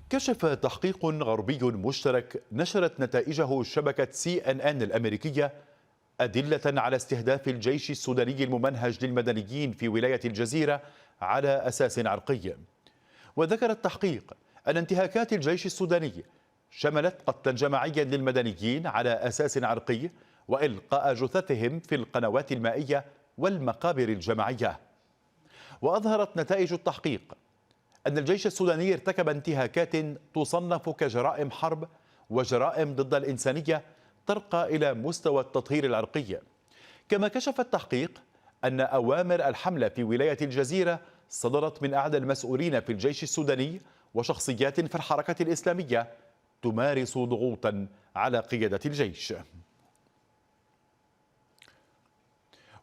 كشف تحقيق غربي مشترك نشرت نتائجه شبكة CNN الأمريكية أدلة على استهداف الجيش السوداني الممنهج للمدنيين في ولاية الجزيرة على أساس عرقي. وذكر التحقيق أن انتهاكات الجيش السوداني شملت قتلا جماعيا للمدنيين على أساس عرقي وإلقاء جثثهم في القنوات المائية والمقابر الجماعية. وأظهرت نتائج التحقيق أن الجيش السوداني ارتكب انتهاكات تصنف كجرائم حرب وجرائم ضد الإنسانية ترقى إلى مستوى التطهير العرقي. كما كشف التحقيق أن أوامر الحملة في ولاية الجزيرة صدرت من أعلى المسؤولين في الجيش السوداني وشخصيات في الحركة الإسلامية تمارس ضغوطا على قيادة الجيش.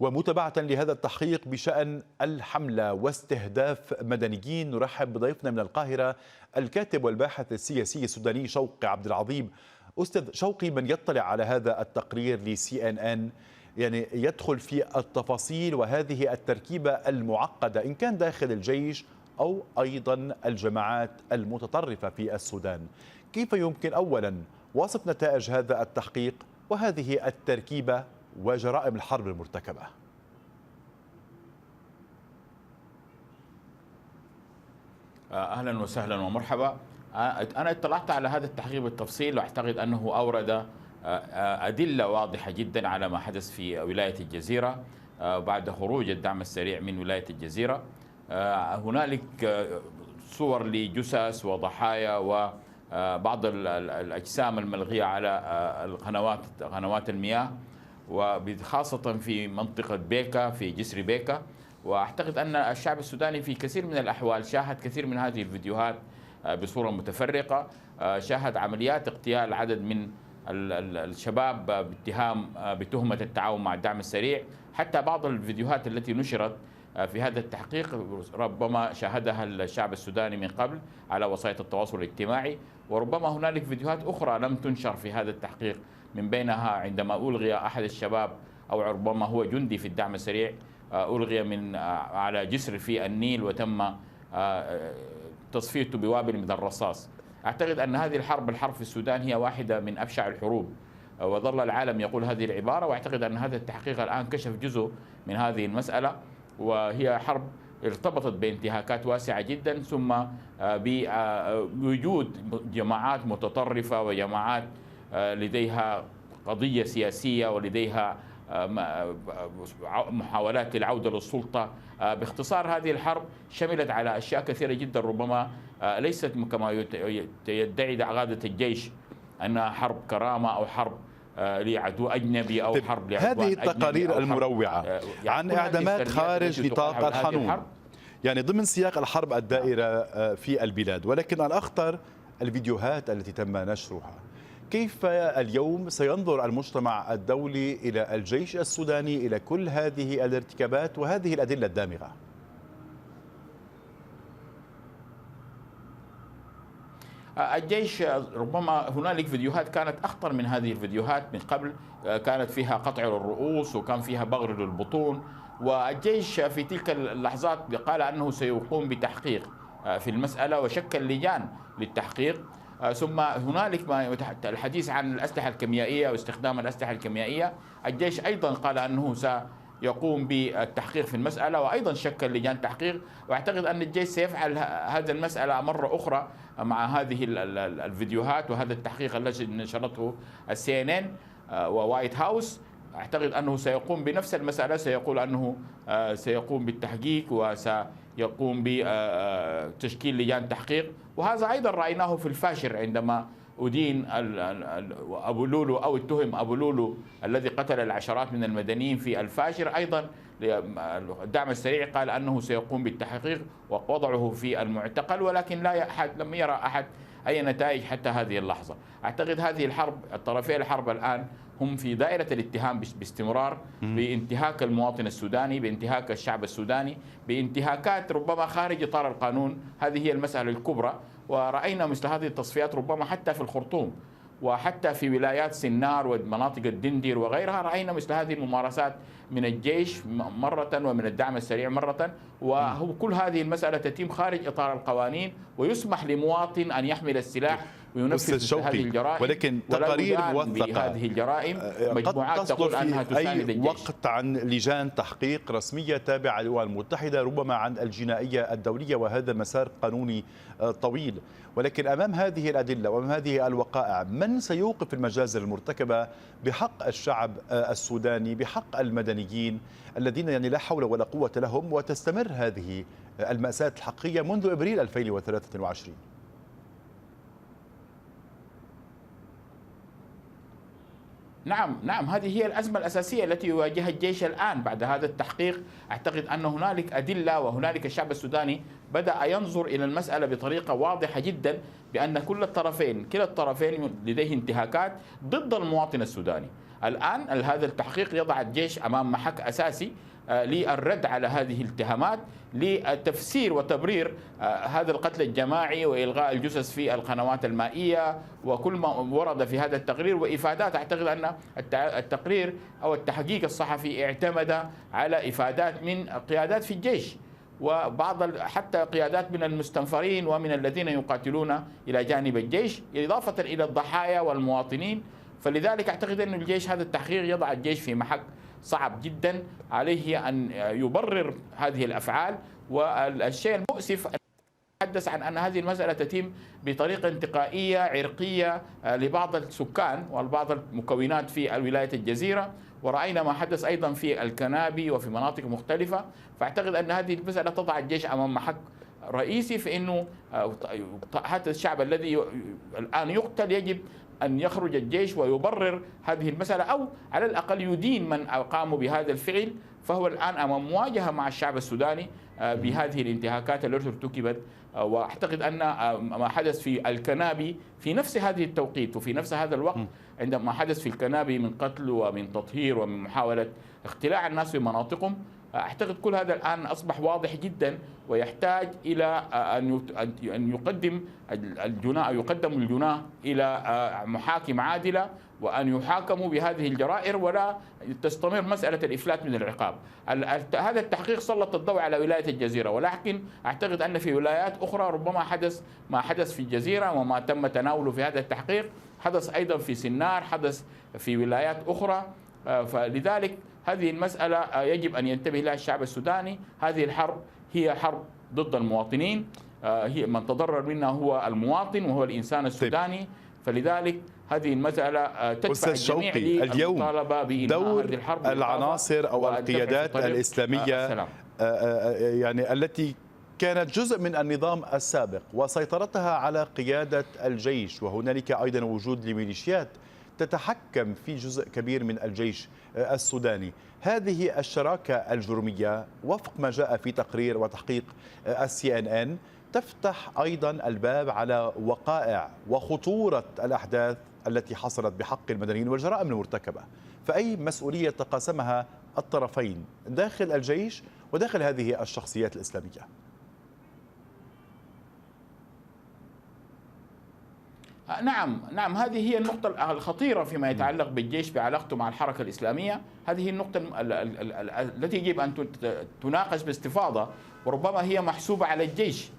ومتابعة لهذا التحقيق بشأن الحملة واستهداف مدنيين، نرحب بضيفنا من القاهرة الكاتب والباحث السياسي السوداني شوقي عبد العظيم. أستاذ شوقي، من يطلع على هذا التقرير ل CNN يعني يدخل في التفاصيل وهذه التركيبة المعقدة إن كان داخل الجيش أو أيضا الجماعات المتطرفة في السودان، كيف يمكن أولا وصف نتائج هذا التحقيق وهذه التركيبة وجرائم الحرب المرتكبة؟ أهلا وسهلا ومرحبا. أنا اطلعت على هذا التحقيق بالتفصيل، وأعتقد أنه أورد أدلة واضحة جدا على ما حدث في ولاية الجزيرة بعد خروج الدعم السريع من ولاية الجزيرة. هنالك صور لجثث وضحايا وبعض الأجسام الملغية على قنوات المياه، وخاصة في منطقة بيكا في جسر بيكا. وأعتقد أن الشعب السوداني في كثير من الأحوال شاهد كثير من هذه الفيديوهات بصورة متفرقة. شاهد عمليات اغتيال عدد من الشباب بتهمة التعاون مع الدعم السريع. حتى بعض الفيديوهات التي نشرت في هذا التحقيق ربما شاهدها الشعب السوداني من قبل على وسائل التواصل الاجتماعي، وربما هنالك فيديوهات أخرى لم تنشر في هذا التحقيق، من بينها عندما ألغي أحد الشباب أو ربما هو جندي في الدعم السريع، ألغي من على جسر في النيل وتم تصفيته بوابل من الرصاص. أعتقد أن هذه الحرب في السودان هي واحدة من أبشع الحروب، وظل العالم يقول هذه العبارة. وأعتقد أن هذا التحقيق الآن كشف جزء من هذه المسألة، وهي حرب ارتبطت بانتهاكات واسعة جدا، ثم بوجود جماعات متطرفة وجماعات لديها قضية سياسية ولديها محاولات للعودة للسلطة. باختصار هذه الحرب شملت على أشياء كثيرة جدا، ربما ليست كما يدعي قادة الجيش أنها حرب كرامة أو حرب لعدو أجنبي أو حرب لعدوان هذه أجنبي. التقارير المروعة عن إعدامات خارج نطاق القانون، يعني ضمن سياق الحرب الدائرة في البلاد، ولكن الأخطر الفيديوهات التي تم نشرها. كيف اليوم سينظر المجتمع الدولي إلى الجيش السوداني، إلى كل هذه الارتكابات وهذه الأدلة الدامغة؟ الجيش ربما هنالك فيديوهات كانت أخطر من هذه الفيديوهات من قبل، كانت فيها قطع للرؤوس وكان فيها بغر للبطون. والجيش في تلك اللحظات قال أنه سيقوم بتحقيق في المسألة وشكل لجان للتحقيق. ثم هنالك الحديث عن الأسلحة الكيميائية واستخدام الأسلحة الكيميائية. الجيش أيضا قال أنه سيقوم بالتحقيق في المسألة، وأيضا شكل لجان تحقيق. وأعتقد أن الجيش سيفعل هذه المسألة مرة أخرى مع هذه الفيديوهات وهذا التحقيق الذي نشرته CNN ووايت هاوس. أعتقد أنه سيقوم بنفس المسألة، سيقول أنه سيقوم بالتحقيق وسيقوم بتشكيل لجان تحقيق. وهذا أيضا رأيناه في الفاشر عندما أدين أبو لولو أو اتهم أبو لولو الذي قتل العشرات من المدنيين في الفاشر. أيضا الدعم السريع قال أنه سيقوم بالتحقيق ووضعه في المعتقل، ولكن لم يرى أحد أي نتائج حتى هذه اللحظة. أعتقد هذه الحرب، الطرفي الحرب الآن هم في دائرة الاتهام باستمرار بانتهاك المواطن السوداني، بانتهاك الشعب السوداني، بانتهاكات ربما خارج إطار القانون. هذه هي المسألة الكبرى، ورأينا مثل هذه التصفيات ربما حتى في الخرطوم وحتى في ولايات سنار ومناطق الدندير وغيرها. رأينا مثل هذه الممارسات من الجيش مرة ومن الدعم السريع مرة، وكل هذه المسألة تتم خارج إطار القوانين، ويسمح لمواطن أن يحمل السلاح وينفذ هذه الجرائم، ولكن تقارير موثقة بهذه الجرائم مجموعات تقول أنها تساند الجيش. وقت عن لجان تحقيق رسمية تابعة للأمم المتحدة، ربما عن الجنائية الدولية، وهذا مسار قانوني طويل. ولكن أمام هذه الأدلة وأمام هذه الوقائع، من سيوقف المجازر المرتكبة بحق الشعب السوداني، بحق المدنيين الذين يعني لا حول ولا قوة لهم، وتستمر هذه المأساة الحقيقية منذ إبريل 2023؟ نعم، هذه هي الأزمة الأساسية التي يواجهها الجيش الآن بعد هذا التحقيق. أعتقد أن هنالك أدلة، وهنالك الشعب السوداني بدأ ينظر إلى المسألة بطريقة واضحة جدا، بأن كلا الطرفين لديه انتهاكات ضد المواطن السوداني. الآن هذا التحقيق يضع الجيش أمام محك أساسي للرد على هذه الاتهامات، لتفسير وتبرير هذا القتل الجماعي وإلغاء الجثث في القنوات المائية وكل ما ورد في هذا التقرير وإفادات. أعتقد أن التقرير أو التحقيق الصحفي اعتمد على إفادات من قيادات في الجيش، وبعض حتى قيادات من المستنفرين ومن الذين يقاتلون إلى جانب الجيش، إضافة إلى الضحايا والمواطنين. فلذلك أعتقد أن الجيش، هذا التحقيق يضع الجيش في محك صعب جدا، عليه أن يبرر هذه الأفعال. والشيء المؤسف أن يتحدث عن أن هذه المسألة تتم بطريقة انتقائية عرقية لبعض السكان وبعض المكونات في ولاية الجزيرة، ورأينا ما حدث أيضا في الكنابي وفي مناطق مختلفة. فأعتقد أن هذه المسألة تضع الجيش أمام محك رئيسي في أنه هذا الشعب الذي الآن يقتل يجب أن يخرج الجيش ويبرر هذه المسألة، أو على الأقل يدين من قاموا بهذا الفعل. فهو الآن أمام مواجهة مع الشعب السوداني بهذه الانتهاكات التي ارتكبت. وأعتقد أن ما حدث في الكنابي في نفس هذه التوقيت وفي نفس هذا الوقت، عندما حدث في الكنابي من قتل ومن تطهير ومن محاولة اختلاع الناس في مناطقهم، أعتقد كل هذا الآن أصبح واضح جدا، ويحتاج إلى أن يقدم الجناة إلى محاكم عادلة، وأن يحاكموا بهذه الجرائر، ولا تستمر مسألة الإفلات من العقاب. هذا التحقيق سلط الضوء على ولاية الجزيرة، ولكن أعتقد أن في ولايات أخرى ربما حدث ما حدث في الجزيرة وما تم تناوله في هذا التحقيق حدث أيضا في سنار، حدث في ولايات أخرى. فلذلك هذه المسألة يجب أن ينتبه لها الشعب السوداني. هذه الحرب هي حرب ضد المواطنين، هي من تضرر منها هو المواطن وهو الإنسان السوداني. فلذلك هذه المسألة تدفع الجميع للمطالبة بإنهاء هذه الحرب. العناصر أو القيادات الإسلامية يعني التي كانت جزء من النظام السابق وسيطرتها على قيادة الجيش، وهنالك أيضا وجود لميليشيات تتحكم في جزء كبير من الجيش السوداني. هذه الشراكة الجرمية وفق ما جاء في تقرير وتحقيق CNN تفتح أيضا الباب على وقائع وخطورة الأحداث التي حصلت بحق المدنيين والجرائم المرتكبة. فأي مسؤولية تقاسمها الطرفين داخل الجيش وداخل هذه الشخصيات الإسلامية؟ نعم، هذه هي النقطة الخطيرة فيما يتعلق بالجيش بعلاقته مع الحركة الإسلامية. هذه النقطة التي يجب أن تناقش باستفاضة، وربما هي محسوبة على الجيش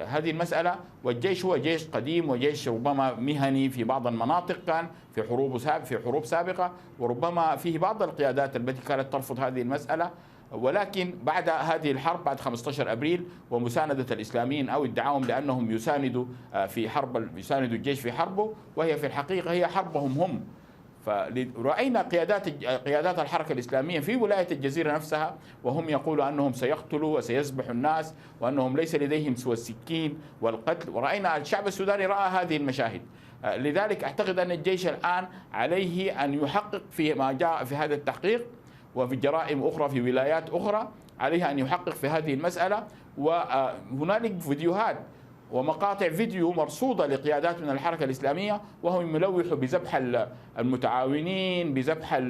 هذه المسألة. والجيش هو جيش قديم وجيش ربما مهني في بعض المناطق، كان في حروب سابقة، وربما فيه بعض القيادات التي كانت ترفض هذه المسألة. ولكن بعد هذه الحرب، بعد 15 أبريل ومساندة الإسلاميين أو ادعاهم لأنهم يساندوا الجيش في حربه، وهي في الحقيقة هي حربهم هم. فرأينا قيادات الحركة الإسلامية في ولاية الجزيرة نفسها وهم يقولوا أنهم سيقتلوا وسيذبحوا الناس، وأنهم ليس لديهم سوى السكين والقتل. ورأينا الشعب السوداني رأى هذه المشاهد. لذلك أعتقد أن الجيش الآن عليه أن يحقق في ما جاء في هذا التحقيق وفي جرائم أخرى في ولايات أخرى، عليه أن يحقق في هذه المسألة. وهنالك فيديوهات ومقاطع فيديو مرصودة لقيادات من الحركة الإسلامية وهم يلوحوا بذبح المتعاونين، بذبح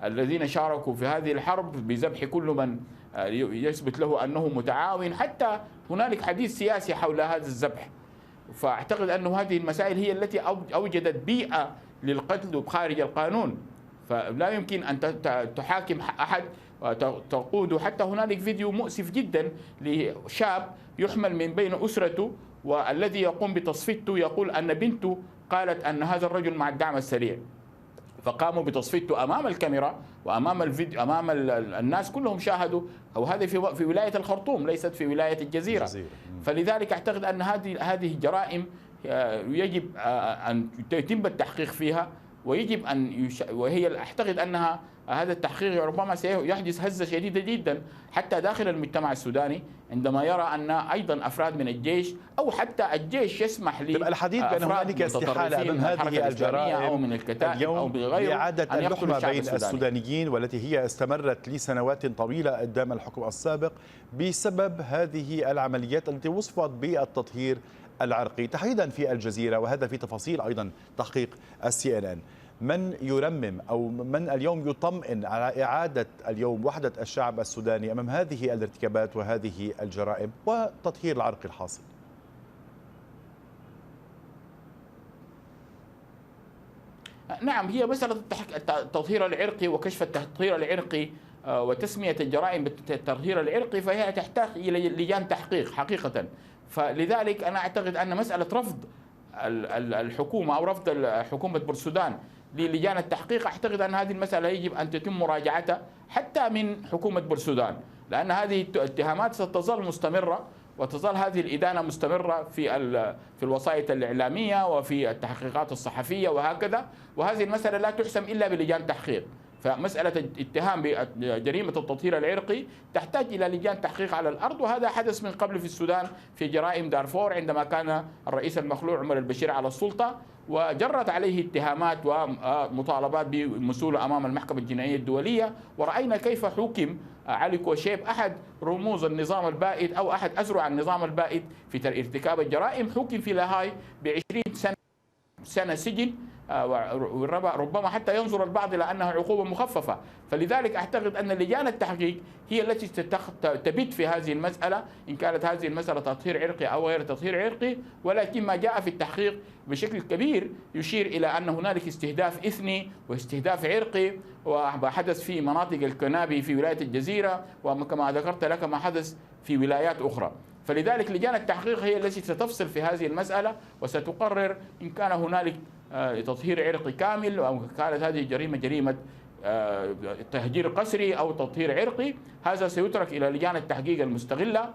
الذين شاركوا في هذه الحرب، بذبح كل من يثبت له أنه متعاون. حتى هنالك حديث سياسي حول هذا الذبح. فأعتقد أن هذه المسائل هي التي أوجدت بيئة للقتل خارج القانون. فلا يمكن أن تحاكم أحد وتقوده. حتى هنالك فيديو مؤسف جدا لشاب يحمل من بين أسرته، والذي يقوم بتصفيته يقول أن بنته قالت أن هذا الرجل مع الدعم السريع، فقاموا بتصفيته امام الكاميرا وامام الفيديو امام الناس كلهم شاهدوا. او هذه في ولايه الخرطوم ليست في ولايه الجزيره. فلذلك اعتقد ان هذه جرائم يجب ان يتم التحقيق فيها، ويجب ان وهي اعتقد انها هذا التحقيق ربما سيحدث هزه شديده جدا حتى داخل المجتمع السوداني عندما يرى ان ايضا افراد من الجيش او حتى الجيش يسمح الحديث بان هنالك استحاله امام هذه الجرائم او من الكتائب او بغيره لاعاده اللحمه بين السودانيين، والتي هي استمرت لسنوات طويله قدام الحكم السابق بسبب هذه العمليات التي وصفت بالتطهير العرقي تحديدا في الجزيره، وهذا في تفاصيل ايضا تحقيق CNN. من يرمم أو من اليوم يطمئن على إعادة اليوم وحدة الشعب السوداني أمام هذه الارتكابات وهذه الجرائم وتطهير العرق الحاصل؟ نعم، هي مسألة التطهير العرقي وكشف التطهير العرقي وتسمية الجرائم بالتطهير العرقي، فهي تحتاج إلى لجان تحقيق حقيقة. فلذلك أنا أعتقد أن مسألة رفض الحكومة أو رفض حكومة بورسودان للجان التحقيق، أعتقد أن هذه المسألة يجب أن تتم مراجعتها حتى من حكومة بورسودان، لأن هذه الاتهامات ستظل مستمرة وتظل هذه الإدانة مستمرة في الوسائط الإعلامية وفي التحقيقات الصحفية وهكذا، وهذه المسألة لا تحسم إلا بلجان تحقيق. فمسألة اتهام بجريمة التطهير العرقي تحتاج إلى لجان تحقيق على الأرض، وهذا حدث من قبل في السودان في جرائم دارفور عندما كان الرئيس المخلوع عمر البشير على السلطة، وجرت عليه اتهامات ومطالبات بالمسؤولة أمام المحكمة الجنائية الدولية، ورأينا كيف حكم علي كوشيب أحد رموز النظام البائد أو أحد أذرع النظام البائد في ارتكاب الجرائم، حكم في لاهاي ب20 سنة سجن، وربما حتى ينظر البعض إلى أنها عقوبة مخففة. فلذلك أعتقد أن لجان التحقيق هي التي تبت في هذه المسألة، إن كانت هذه المسألة تطهير عرقي أو غير تطهير عرقي، ولكن ما جاء في التحقيق بشكل كبير يشير إلى أن هنالك استهداف إثني واستهداف عرقي، وحدث في مناطق الكنابي في ولاية الجزيرة، وكما ذكرت لك ما حدث في ولايات أخرى. فلذلك لجان التحقيق هي التي ستفصل في هذه المسألة وستقرر إن كان هنالك تطهير عرقي كامل أو كانت هذه الجريمة جريمة تهجير قسري أو تطهير عرقي. هذا سيترك إلى لجان التحقيق المستغلة.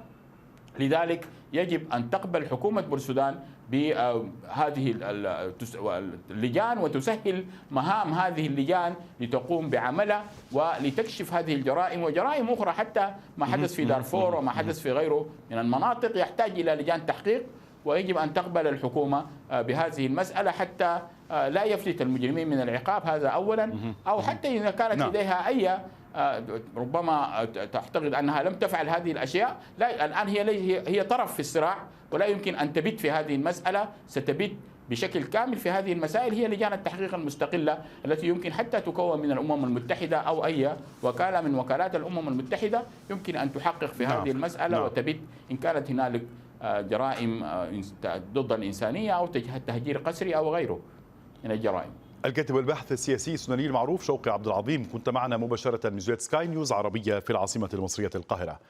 لذلك يجب أن تقبل حكومة بورسودان بهذه اللجان وتسهل مهام هذه اللجان لتقوم بعملها ولتكشف هذه الجرائم وجرائم أخرى، حتى ما حدث في دارفور وما حدث في غيره من المناطق يحتاج إلى لجان تحقيق، ويجب أن تقبل الحكومة بهذه المسألة حتى لا يفلت المجرمين من العقاب، هذا أولا. أو حتى إذا كانت لديها أي ربما تعتقد أنها لم تفعل هذه الأشياء، لا، الآن هي طرف في الصراع ولا يمكن أن تبت في هذه المسألة، ستبت بشكل كامل في هذه المسائل. هي لجان التحقيق المستقلة التي يمكن حتى تكون من الأمم المتحدة أو أي وكالة من وكالات الأمم المتحدة يمكن أن تحقق في هذه المسألة وتبت إن كانت هنالك جرائم ضد الإنسانية أو تهجير قسري أو غيره من الجرائم. الكاتب والباحث السياسي السوداني المعروف شوقي عبد العظيم، كنت معنا مباشرة من زاوية سكاي نيوز عربية في العاصمة المصرية القاهرة.